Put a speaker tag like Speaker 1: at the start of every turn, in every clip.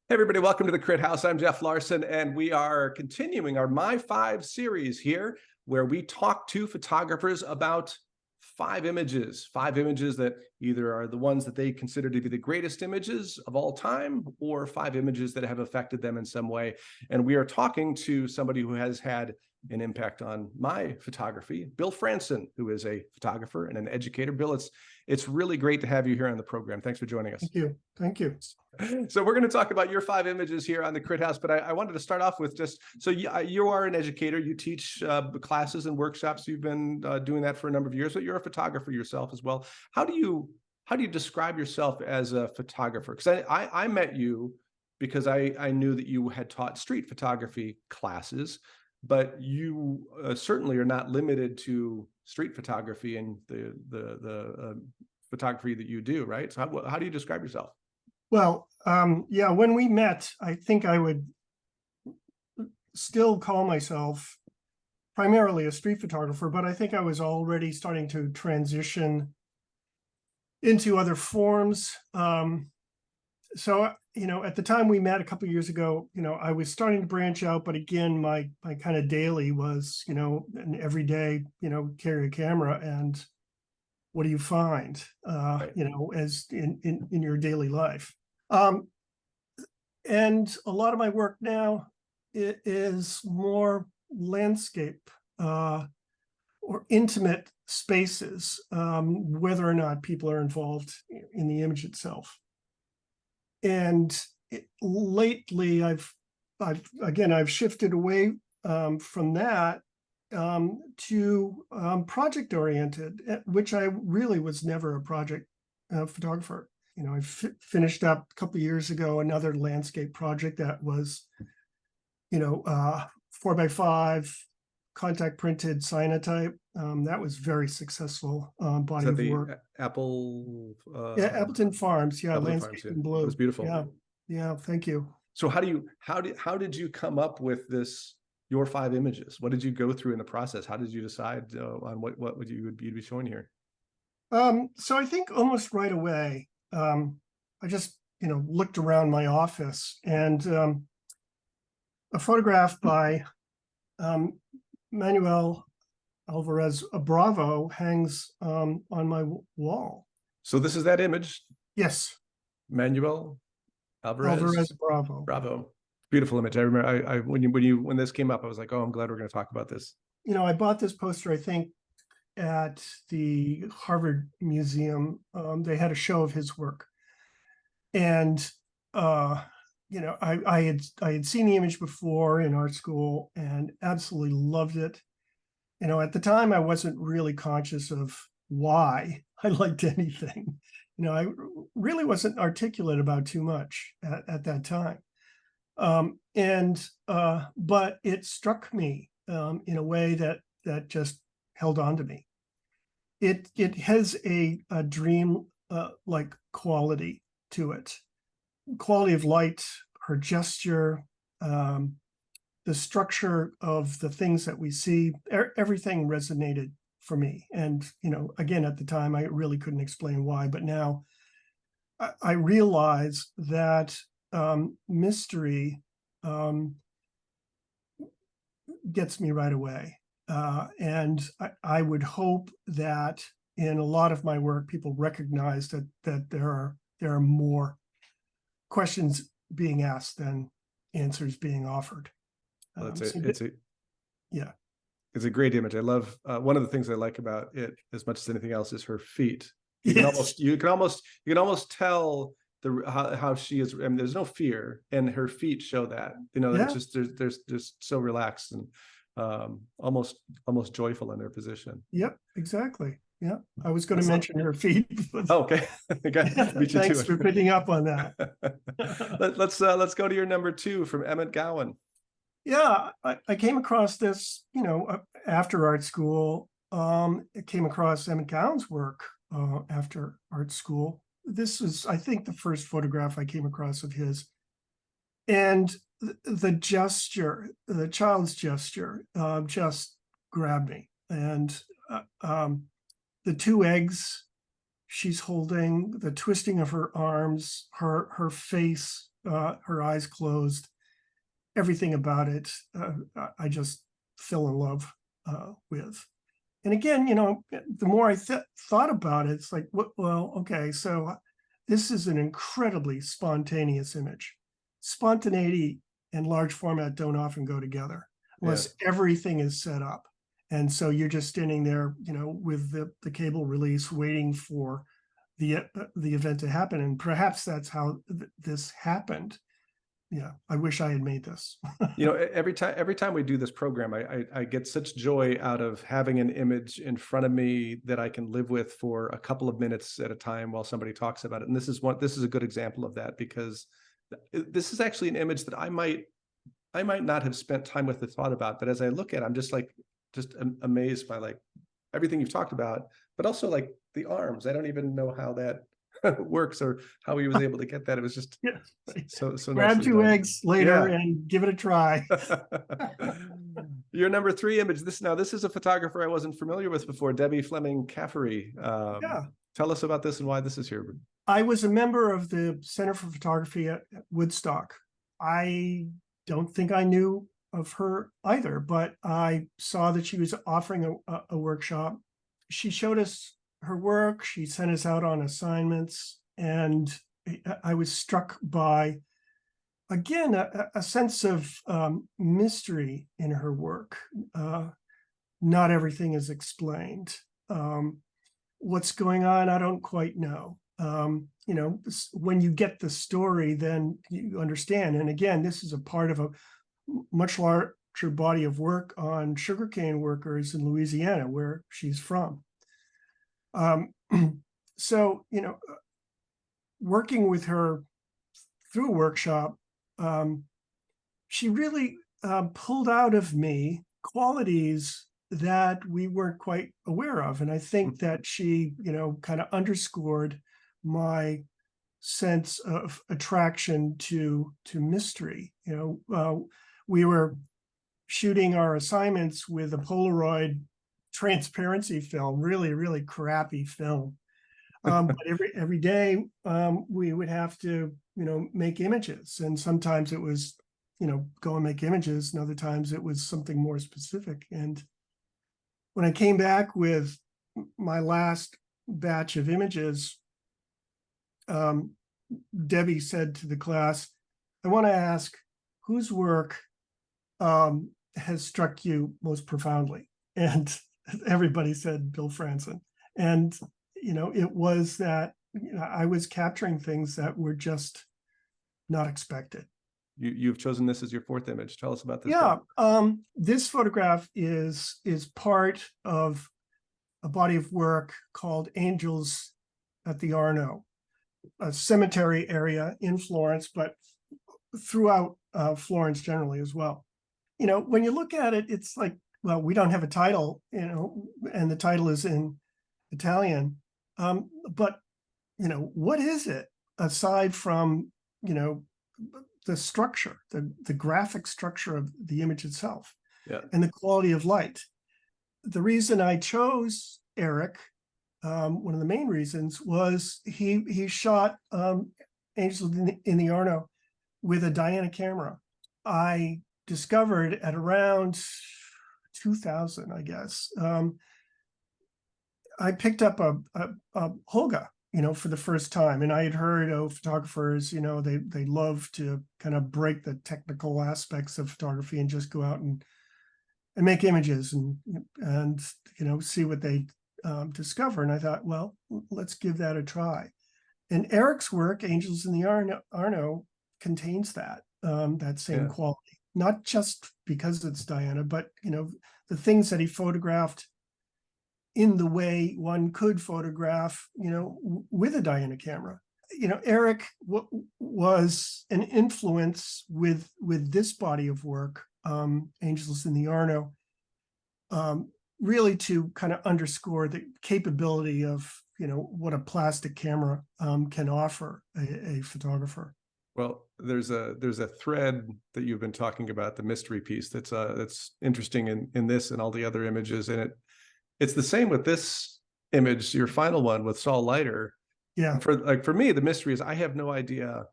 Speaker 1: Hey everybody, welcome to the Crit House. I'm Jeff Larson, and we are continuing our My Five series here, where we talk to photographers about five images that either are the ones that they consider to be the greatest images of all time, or five images that have affected them in some way. And we are talking to somebody who has had an impact on my photography, Bill Franson, who is a photographer and an educator. Bill, it's really great to have you here on the program. Thanks for joining us.
Speaker 2: Thank you. Thank you.
Speaker 1: So we're going to talk about your five images here on the Crit House, but I wanted to start off with just, so you are an educator, you teach classes and workshops, you've been doing that for a number of years, but you're a photographer yourself as well. How do you describe yourself as a photographer? Because I met you because I knew that you had taught street photography classes, but you certainly are not limited to street photography and the photography that you do, right? So how do you describe yourself?
Speaker 2: Well, yeah, when we met, I think I would still call myself primarily a street photographer, but I think I was already starting to transition into other forms. So, at the time we met a couple of years ago, I was starting to branch out, but again, my kind of daily was, an everyday, carry a camera and what do you find,
Speaker 1: Right.
Speaker 2: as in your daily life. And a lot of my work now is more landscape or intimate spaces, whether or not people are involved in the image itself. And lately, I've shifted away from that to project oriented, which I really was never a project photographer. I finished up a couple of years ago another landscape project that was 4x5 contact printed cyanotype. That was very successcal body
Speaker 1: Is
Speaker 2: of
Speaker 1: that the
Speaker 2: work.
Speaker 1: Apple?
Speaker 2: Yeah, Appleton Farms. Yeah,
Speaker 1: Appleton
Speaker 2: landscape
Speaker 1: Farms, yeah.
Speaker 2: in blue.
Speaker 1: It was beautiful.
Speaker 2: Yeah. Thank you.
Speaker 1: So how did you come up with your five images? What did you go through in the process? How did you decide on what you'd be showing here?
Speaker 2: So I think almost right away, I just looked around my office, and a photograph by Manuel Alvarez Bravo hangs on my wall.
Speaker 1: So this is that image,
Speaker 2: Yes,
Speaker 1: Manuel Alvarez
Speaker 2: Alvarez Bravo.
Speaker 1: Bravo. Beautiful image. I remember when this came up, I was like, oh, I'm glad we're going to talk about this.
Speaker 2: I bought this poster, I think, at the Harvard Museum. They had a show of his work, and I had seen the image before in art school and absolutely loved it. At the time, I wasn't really conscious of why I liked anything. I really wasn't articulate about too much at that time. But it struck me in a way that just held on to me. It has a dream like quality to it, quality of light, her gesture, the structure of the things that we see. Everything resonated for me. And again, at the time, I really couldn't explain why, but now I realize that mystery gets me right away. And I would hope that in a lot of my work, people recognize that there are more questions being asked than answers being offered.
Speaker 1: Well,
Speaker 2: yeah.
Speaker 1: It's a great image. I love one of the things I like about it as much as anything else is her feet. You can almost tell how she is. I mean, there's no fear, and her feet show that. It's just there's just so relaxed and almost joyful in their position.
Speaker 2: Yep, exactly. Yeah, I was going to mention her feet.
Speaker 1: Oh, okay.
Speaker 2: Thanks for picking up on that.
Speaker 1: Let's go to your number two from Emmett Gowan.
Speaker 2: Yeah, I came across this, after art school. I came across Emmett Gowan's work after art school. This was, I think, the first photograph I came across of his. And the gesture, the child's gesture, just grabbed me. And the two eggs she's holding, the twisting of her arms, her face, her eyes closed, everything about it, I just fell in love with. And again, the more I thought about it, it's like, well, okay, so this is an incredibly spontaneous image. Spontaneity and large format don't often go together unless everything is set up. And so you're just standing there, with the cable release, waiting for the event to happen. And perhaps that's how this happened. Yeah, I wish I had made this.
Speaker 1: Every time we do this program, I get such joy out of having an image in front of me that I can live with for a couple of minutes at a time while somebody talks about it. And this is a good example of that, because this is actually an image that I might not have spent time with the thought about, but as I look at it, I'm just amazed by like everything you've talked about, but also like the arms. I don't even know how that works or how he was able to get that. It was just so
Speaker 2: grab two eggs later and give it a try.
Speaker 1: Your number 3 image. This is a photographer I wasn't familiar with before, Debbie Fleming Caffery. Tell us about this and why this is here.
Speaker 2: I was a member of the Center for Photography at Woodstock. I don't think I knew of her either, but I saw that she was offering a workshop. She showed us her work. She sent us out on assignments, and I was struck by, again, a sense of mystery in her work. Not everything is explained. What's going on, I don't quite know. When you get the story, then you understand. And again, this is a part of a much larger body of work on sugarcane workers in Louisiana, where she's from. So, working with her through a workshop, she really pulled out of me qualities that we weren't quite aware of. And I think that she, kind of underscored my sense of attraction to mystery. We were shooting our assignments with a Polaroid transparency film, really, really crappy film. But every day we would have to, make images. And sometimes it was, go and make images. And other times it was something more specific. And when I came back with my last batch of images, Debbie said to the class, I want to ask whose work has struck you most profoundly? And everybody said Bill Franson. And, it was that I was capturing things that were just not expected.
Speaker 1: You've chosen this as your 4th image. Tell us about this.
Speaker 2: This photograph is part of a body of work called Angels at the Arno, a cemetery area in Florence, but throughout Florence generally as well. When you look at it, it's like, well, we don't have a title, and the title is in Italian. But, what is it aside from, the structure, the graphic structure of the image itself, and the quality of light? The reason I chose Eric, one of the main reasons, was he shot Angels in the Arno with a Diana camera. I discovered at around 2000, I guess. I picked up a Holga, for the first time, and I had heard of photographers, they love to kind of break the technical aspects of photography and just go out and make images and see what they discover. And I thought, well, let's give that a try. And Eric's work, Angels in the Arno, contains that same quality, not just because it's Diana, but the things that he photographed in the way one could photograph, with a Diana camera. Eric was an influence with this body of work, Angels in the Arno, really to kind of underscore the capability of, what a plastic camera can offer a photographer.
Speaker 1: Well, there's a thread that you've been talking about, the mystery piece, that's interesting in this and all the other images, and it's the same with this image, your final one with Saul Leiter.
Speaker 2: Yeah.
Speaker 1: For me, the mystery is I have no idea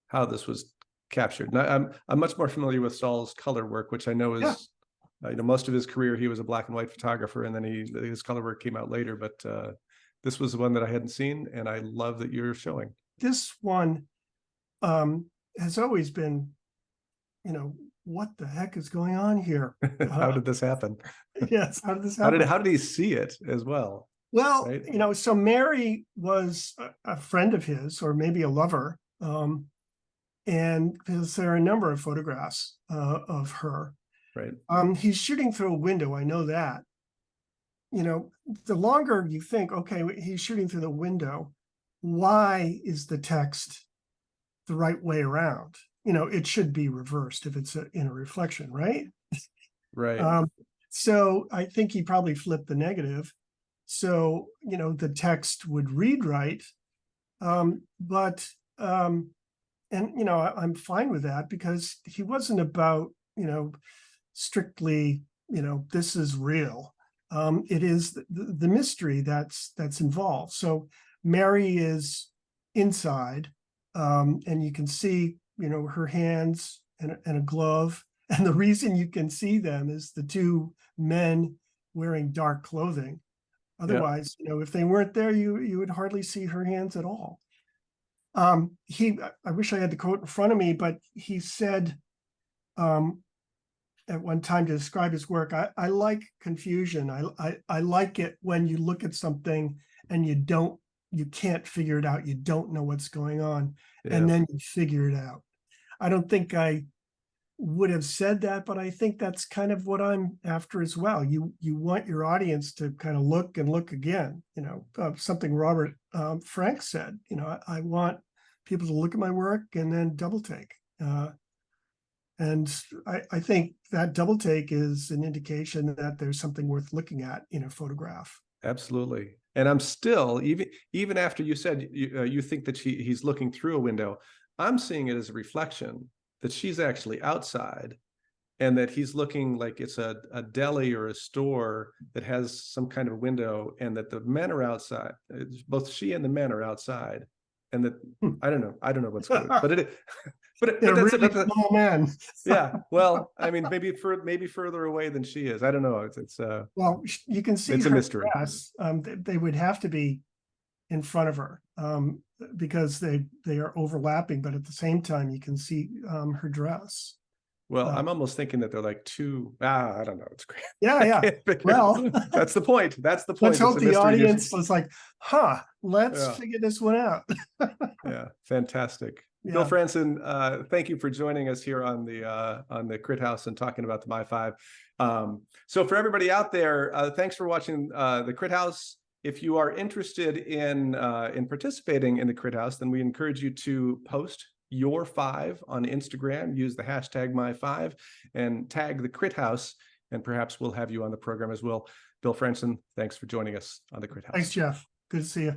Speaker 1: how this was captured. And I'm much more familiar with Saul's color work, which I know is, most of his career, he was a black and white photographer, and then his color work came out later, but this was the one that I hadn't seen, and I love that you're showing.
Speaker 2: This one has always been, what the heck is going on here?
Speaker 1: How did this happen?
Speaker 2: Yes, how did this happen?
Speaker 1: How did he see it as well?
Speaker 2: Well,
Speaker 1: right?
Speaker 2: So Mary was a friend of his, or maybe a lover, and because there are a number of photographs of her.
Speaker 1: Right.
Speaker 2: He's shooting through a window. I know that. The longer you think, okay, he's shooting through the window, why is the text the right way around? It should be reversed if it's in a reflection, right?
Speaker 1: Right.
Speaker 2: So I think he probably flipped the negative. So, the text would read right. I'm fine with that, because he wasn't about, strictly, this is real. It is the mystery that's involved. So Mary is inside, and you can see, her hands and a glove. And the reason you can see them is the two men wearing dark clothing. Otherwise, if they weren't there, you would hardly see her hands at all. I wish I had the quote in front of me, but he said at one time to describe his work, I like confusion. I like it when you look at something and you can't figure it out. You don't know what's going on, and then you figure it out. I don't think I would have said that, but I think that's kind of what I'm after as well. You want your audience to kind of look and look again. Something Robert Frank said. I want people to look at my work and then double take. And I think that double take is an indication that there's something worth looking at in a photograph.
Speaker 1: Absolutely. And I'm still, even after you said you think that he's looking through a window, I'm seeing it as a reflection that she's actually outside, and that he's looking like it's a deli or a store that has some kind of window, and that the men are outside. Both she and the men are outside, and that I don't know what's going on, but
Speaker 2: They're
Speaker 1: that's
Speaker 2: really small men.
Speaker 1: Yeah. Well, I mean, maybe further away than she is. I don't know. It's
Speaker 2: well, you can see
Speaker 1: it's a mystery.
Speaker 2: Dress. They would have to be in front of her, because they are overlapping, but at the same time you can see her dress.
Speaker 1: Well, I'm almost thinking that they're like two. I don't know. It's great.
Speaker 2: Yeah. Well,
Speaker 1: that's the point. That's the point.
Speaker 2: Let's hope the audience was like, let's figure this one out.
Speaker 1: Yeah, fantastic. Yeah. Bill Franson, thank you for joining us here on the Crit House and talking about the My5. So for everybody out there, thanks for watching the Crit House. If you are interested in participating in the Crit House, then we encourage you to post your 5 on Instagram. Use the hashtag My5 and tag the Crit House, and perhaps we'll have you on the program as well. Bill Franson, thanks for joining us on the Crit House.
Speaker 2: Thanks, Jeff. Good to see you.